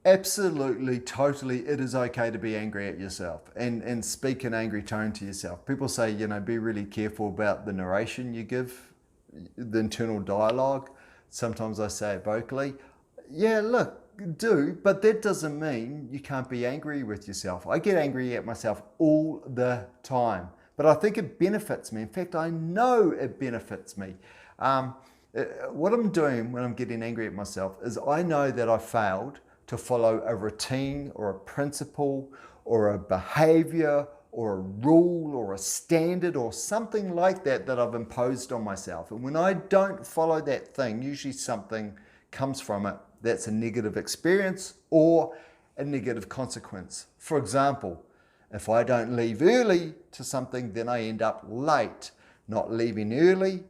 Absolutely, totally, it is okay to be angry at yourself and speak an angry tone to yourself. People say, be really careful about the narration you give, the internal dialogue. Sometimes I say it vocally. Yeah, look, do, but that doesn't mean you can't be angry with yourself. I get angry at myself all the time, but I think it benefits me. In fact, I know it benefits me. Um, what I'm doing when I'm getting angry at myself is I know that I failed to follow a routine or a principle or a behavior or a rule or a standard or something like that that I've imposed on myself. And when I don't follow that thing, usually something comes from it that's a negative experience or a negative consequence. For example, if I don't leave early to something, then I end up late. Not leaving early,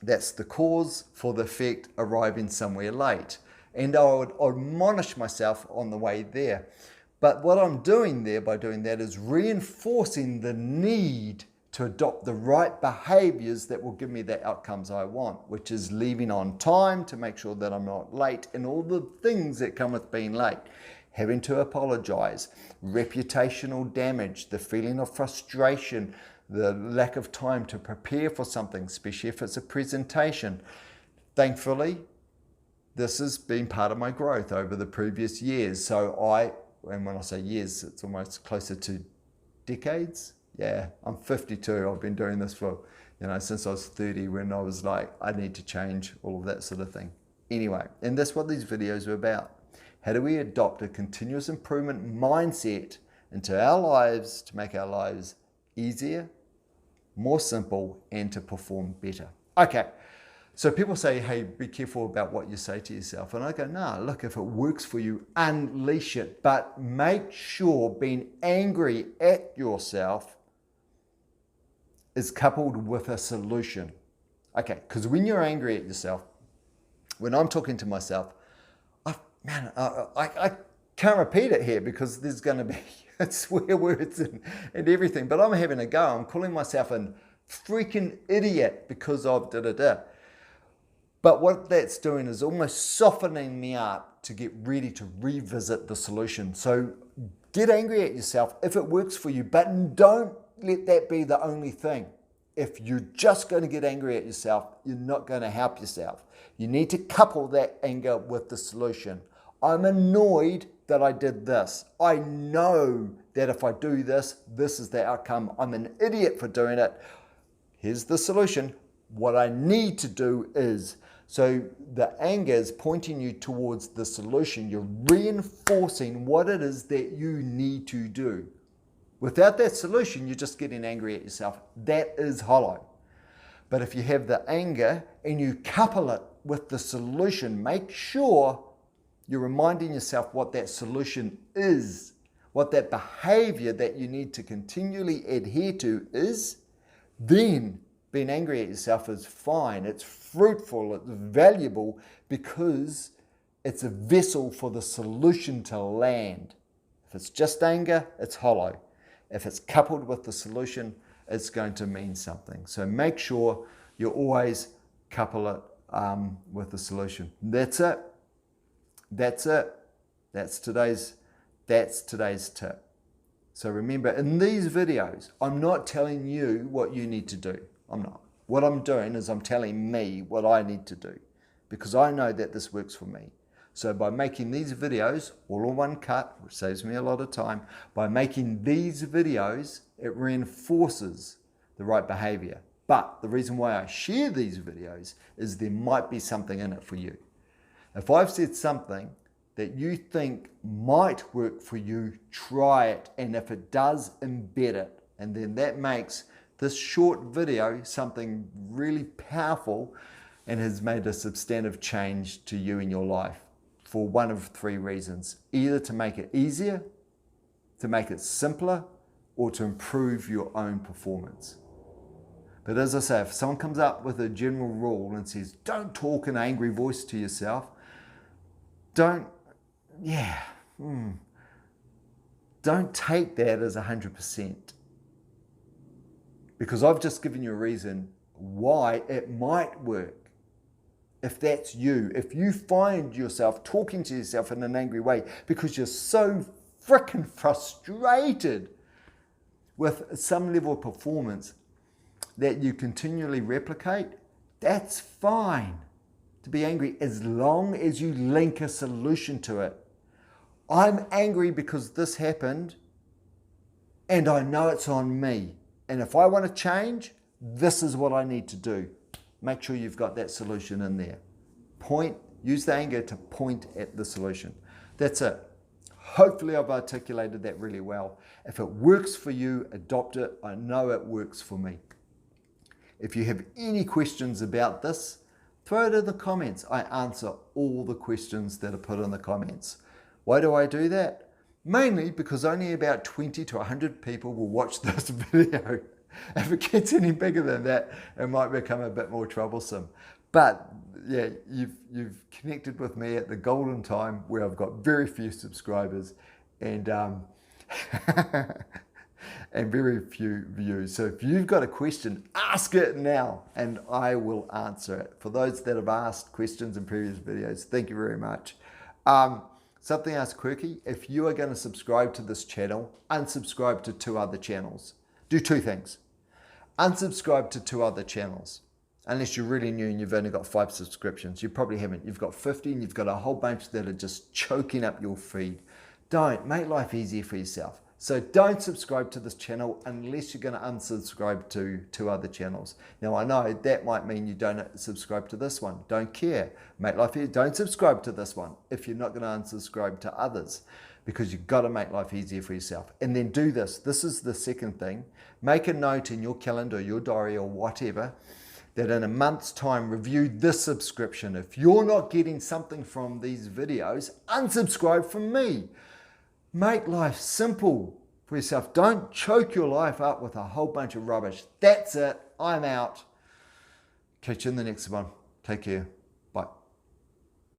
that's the cause for the effect, arriving somewhere late. And I would admonish myself on the way there. But what I'm doing there by doing that is reinforcing the need to adopt the right behaviors that will give me the outcomes I want, which is leaving on time to make sure that I'm not late and all the things that come with being late. Having to apologize, reputational damage, the feeling of frustration, the lack of time to prepare for something, especially if it's a presentation. Thankfully, this has been part of my growth over the previous years. And when I say years, it's almost closer to decades. Yeah, I'm 52. I've been doing this for, since I was 30 when I was like, I need to change, all of that sort of thing. Anyway, and that's what these videos are about. How do we adopt a continuous improvement mindset into our lives to make our lives easier, more simple, and to perform better? Okay. So people say, hey, be careful about what you say to yourself. And I go, no, look, if it works for you, unleash it. But make sure being angry at yourself is coupled with a solution. Okay, because when you're angry at yourself, when I'm talking to myself, I can't repeat it here because there's going to be swear words and everything. But I'm having a go. I'm calling myself a freaking idiot because of da-da-da. But what that's doing is almost softening me up to get ready to revisit the solution. So get angry at yourself if it works for you, but don't let that be the only thing. If you're just going to get angry at yourself, you're not going to help yourself. You need to couple that anger with the solution. I'm annoyed that I did this. I know that if I do this, this is the outcome. I'm an idiot for doing it. Here's the solution. What I need to do is, so the anger is pointing you towards the solution. You're reinforcing what it is that you need to do. Without that solution, you're just getting angry at yourself. That is hollow. But if you have the anger and you couple it with the solution, make sure you're reminding yourself what that solution is, what that behavior that you need to continually adhere to is, then being angry at yourself is fine. It's fruitful, it's valuable because it's a vessel for the solution to land. If it's just anger, it's hollow. If it's coupled with the solution, it's going to mean something. So make sure you always couple it with the solution. That's it. That's it. That's today's tip. So remember, in these videos, I'm not telling you what you need to do. I'm not. What I'm doing is I'm telling me what I need to do because I know that this works for me. So by making these videos all in one cut, which saves me a lot of time, by making these videos, it reinforces the right behavior. But the reason why I share these videos is there might be something in it for you. If I've said something that you think might work for you, try it. And if it does, embed it. And then that makes this short video something really powerful and has made a substantive change to you in your life for one of three reasons. Either to make it easier, to make it simpler, or to improve your own performance. But as I say, if someone comes up with a general rule and says, don't talk in an angry voice to yourself, don't take that as 100%. Because I've just given you a reason why it might work. If that's you, if you find yourself talking to yourself in an angry way because you're so freaking frustrated with some level of performance that you continually replicate, that's fine to be angry as long as you link a solution to it. I'm angry because this happened and I know it's on me. And if I want to change, this is what I need to do. Make sure you've got that solution in there. Use the anger to point at the solution. That's it. Hopefully I've articulated that really well. If it works for you, adopt it. I know it works for me. If you have any questions about this, throw it in the comments. I answer all the questions that are put in the comments. Why do I do that? Mainly because only about 20 to 100 people will watch this video. If it gets any bigger than that, it might become a bit more troublesome. But yeah, you've connected with me at the golden time where I've got very few subscribers and and very few views. So if you've got a question, ask it now and I will answer it. For those that have asked questions in previous videos, thank you very much. Something else quirky, if you are going to subscribe to this channel, unsubscribe to 2 other channels. Do 2 things. Unsubscribe to 2 other channels. Unless you're really new and you've only got 5 subscriptions. You probably haven't. You've got 50 and you've got a whole bunch that are just choking up your feed. Don't. Make life easier for yourself. So don't subscribe to this channel unless you're going to unsubscribe to 2 other channels. Now I know that might mean you don't subscribe to this one. Don't care. Make life easier. Don't subscribe to this one if you're not going to unsubscribe to others, because you've got to make life easier for yourself. And then do this. This is the second thing. Make a note in your calendar, your diary or whatever, that in a month's time, review this subscription. If you're not getting something from these videos, unsubscribe from me. Make life simple for yourself. Don't choke your life up with a whole bunch of rubbish. That's it. I'm out. Catch you in the next one. Take care.